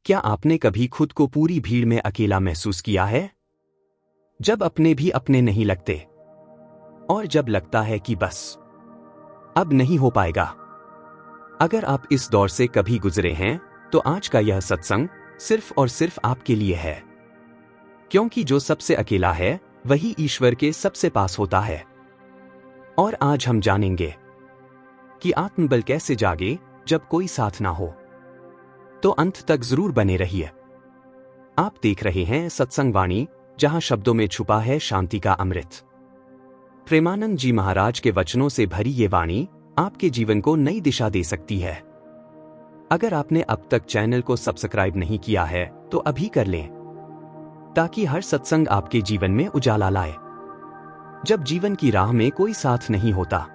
क्या आपने कभी खुद को पूरी भीड़ में अकेला महसूस किया है? जब अपने भी अपने नहीं लगते और जब लगता है कि बस अब नहीं हो पाएगा। अगर आप इस दौर से कभी गुजरे हैं तो आज का यह सत्संग सिर्फ और सिर्फ आपके लिए है, क्योंकि जो सबसे अकेला है वही ईश्वर के सबसे पास होता है। और आज हम जानेंगे कि आत्मबल कैसे जागे जब कोई साथ ना हो। तो अंत तक जरूर बने रहिए। आप देख रहे हैं सत्संग वाणी, जहां शब्दों में छुपा है शांति का अमृत। प्रेमानंद जी महाराज के वचनों से भरी ये वाणी आपके जीवन को नई दिशा दे सकती है। अगर आपने अब तक चैनल को सब्सक्राइब नहीं किया है तो अभी कर लें, ताकि हर सत्संग आपके जीवन में उजाला लाए। जब जीवन की राह में कोई साथ नहीं होता,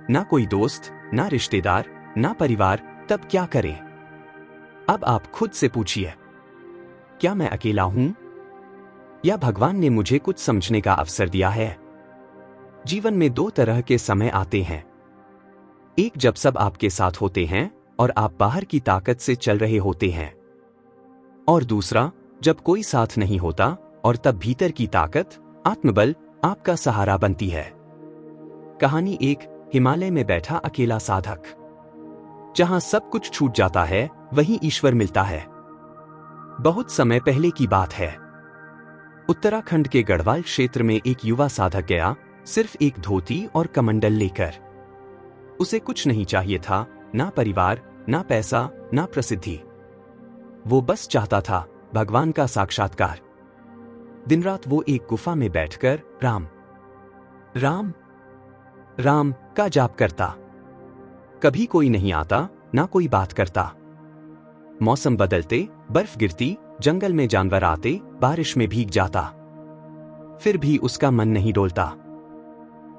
ना कोई दोस्त, ना रिश्तेदार, ना परिवार, तब क्या करें? अब आप खुद से पूछिए, क्या मैं अकेला हूं या भगवान ने मुझे कुछ समझने का अवसर दिया है? जीवन में दो तरह के समय आते हैं। एक जब सब आपके साथ होते हैं और आप बाहर की ताकत से चल रहे होते हैं, और दूसरा जब कोई साथ नहीं होता और तब भीतर की ताकत, आत्मबल आपका सहारा बनती है। कहानी एक हिमालय में बैठा अकेला साधक। जहां सब कुछ छूट जाता है वहीं ईश्वर मिलता है। बहुत समय पहले की बात है। उत्तराखंड के गढ़वाल क्षेत्र में एक युवा साधक गया, सिर्फ एक धोती और कमंडल लेकर। उसे कुछ नहीं चाहिए था, ना परिवार, ना पैसा, ना प्रसिद्धि। वो बस चाहता था भगवान का साक्षात्कार। दिन रात वो एक गुफा में बैठकर राम राम राम का जाप करता। कभी कोई नहीं आता, ना कोई बात करता। मौसम बदलते, बर्फ गिरती, जंगल में जानवर आते, बारिश में भीग जाता, फिर भी उसका मन नहीं डोलता।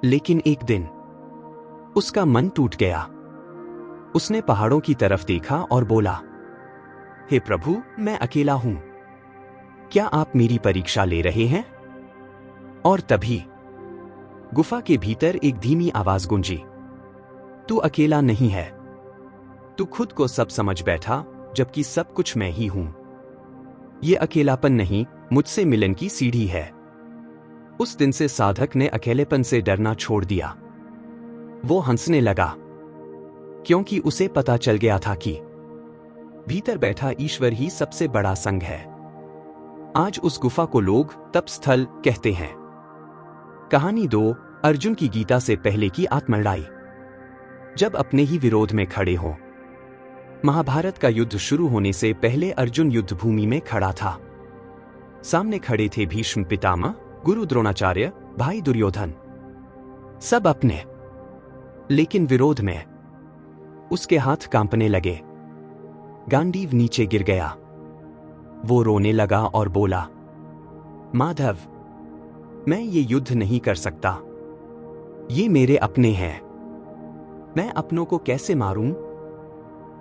लेकिन एक दिन उसका मन टूट गया। उसने पहाड़ों की तरफ देखा और बोला, हे प्रभु, मैं अकेला हूं, क्या आप मेरी परीक्षा ले रहे हैं? और तभी गुफा के भीतर एक धीमी आवाज गूंजी, तू अकेला नहीं है, तू खुद को सब समझ बैठा, जबकि सब कुछ मैं ही हूं। ये अकेलापन नहीं, मुझसे मिलन की सीढ़ी है। उस दिन से साधक ने अकेलेपन से डरना छोड़ दिया। वो हंसने लगा, क्योंकि उसे पता चल गया था कि भीतर बैठा ईश्वर ही सबसे बड़ा संग है। आज उस गुफा को लोग तपस्थल कहते हैं। कहानी 2, अर्जुन की गीता से पहले की आत्मलड़ाई। जब अपने ही विरोध में खड़े हो। महाभारत का युद्ध शुरू होने से पहले अर्जुन युद्ध भूमि में खड़ा था। सामने खड़े थे भीष्म पितामह, गुरु द्रोणाचार्य, भाई दुर्योधन, सब अपने। लेकिन विरोध में उसके हाथ कांपने लगे। गांडीव नीचे गिर गया। वो रोने लगा और बोला, माधव, मैं ये युद्ध नहीं कर सकता। ये मेरे अपने हैं, मैं अपनों को कैसे मारूं?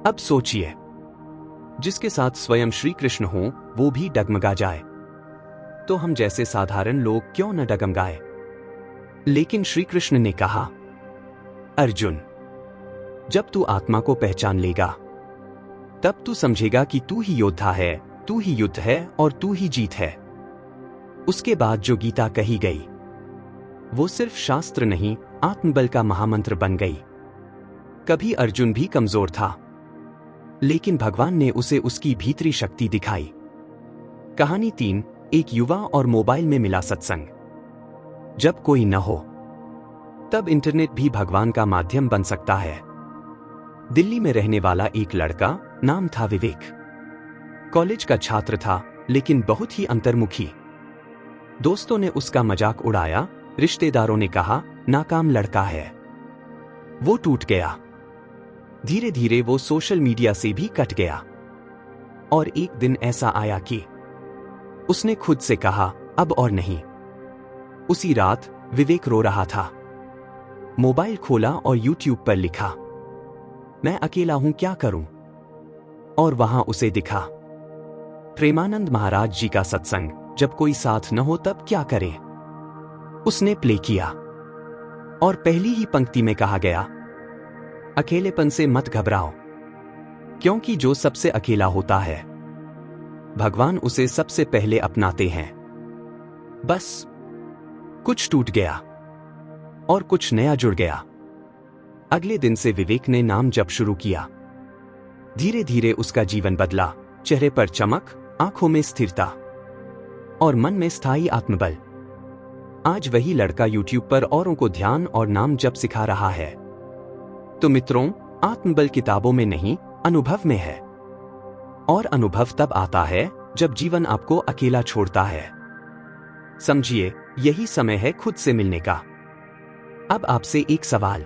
अब सोचिए, जिसके साथ स्वयं श्री कृष्ण हो वो भी डगमगा जाए, तो हम जैसे साधारण लोग क्यों न डगमगाए? लेकिन श्री कृष्ण ने कहा, अर्जुन, जब तू आत्मा को पहचान लेगा तब तू समझेगा कि तू ही योद्धा है, तू ही युद्ध है और तू ही जीत है। उसके बाद जो गीता कही गई वो सिर्फ शास्त्र नहीं, आत्मबल का महामंत्र बन गई। कभी अर्जुन भी कमजोर था, लेकिन भगवान ने उसे उसकी भीतरी शक्ति दिखाई। कहानी 3, एक युवा और मोबाइल में मिला सत्संग। जब कोई न हो तब इंटरनेट भी भगवान का माध्यम बन सकता है। दिल्ली में रहने वाला एक लड़का, नाम था विवेक। कॉलेज का छात्र था, लेकिन बहुत ही अंतर्मुखी। दोस्तों ने उसका मजाक उड़ाया, रिश्तेदारों ने कहा नाकाम लड़का है। वो टूट गया। धीरे धीरे वो सोशल मीडिया से भी कट गया। और एक दिन ऐसा आया कि उसने खुद से कहा, अब और नहीं। उसी रात विवेक रो रहा था। मोबाइल खोला और YouTube पर लिखा, मैं अकेला हूं, क्या करूं? और वहां उसे दिखा प्रेमानंद महाराज जी का सत्संग, जब कोई साथ न हो तब क्या करें। उसने प्ले किया और पहली ही पंक्ति में कहा गया, अकेलेपन से मत घबराओ, क्योंकि जो सबसे अकेला होता है भगवान उसे सबसे पहले अपनाते हैं। बस कुछ टूट गया और कुछ नया जुड़ गया। अगले दिन से विवेक ने नाम जप शुरू किया। धीरे धीरे उसका जीवन बदला, चेहरे पर चमक, आंखों में स्थिरता और मन में स्थायी आत्मबल। आज वही लड़का यूट्यूब पर औरों को ध्यान और नाम जप सिखा रहा है। तो मित्रों, आत्मबल किताबों में नहीं, अनुभव में है। और अनुभव तब आता है जब जीवन आपको अकेला छोड़ता है। समझिए, यही समय है खुद से मिलने का। अब आपसे एक सवाल,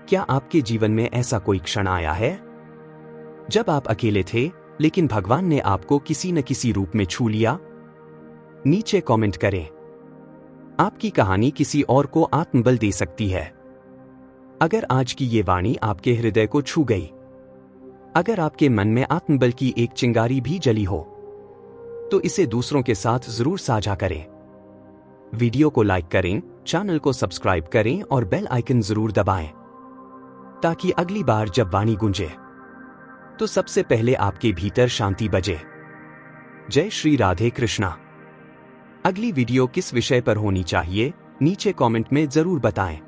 क्या आपके जीवन में ऐसा कोई क्षण आया है जब आप अकेले थे लेकिन भगवान ने आपको किसी न किसी रूप में छू लिया? नीचे कमेंट करें। आपकी कहानी किसी और को आत्मबल दे सकती है। अगर आज की ये वाणी आपके हृदय को छू गई, अगर आपके मन में आत्मबल की एक चिंगारी भी जली हो, तो इसे दूसरों के साथ जरूर साझा करें। वीडियो को लाइक करें, चैनल को सब्सक्राइब करें और बेल आइकन जरूर दबाएं, ताकि अगली बार जब वाणी गूंजे तो सबसे पहले आपके भीतर शांति बजे। जय श्री राधे कृष्णा। अगली वीडियो किस विषय पर होनी चाहिए, नीचे कमेंट में जरूर बताएं।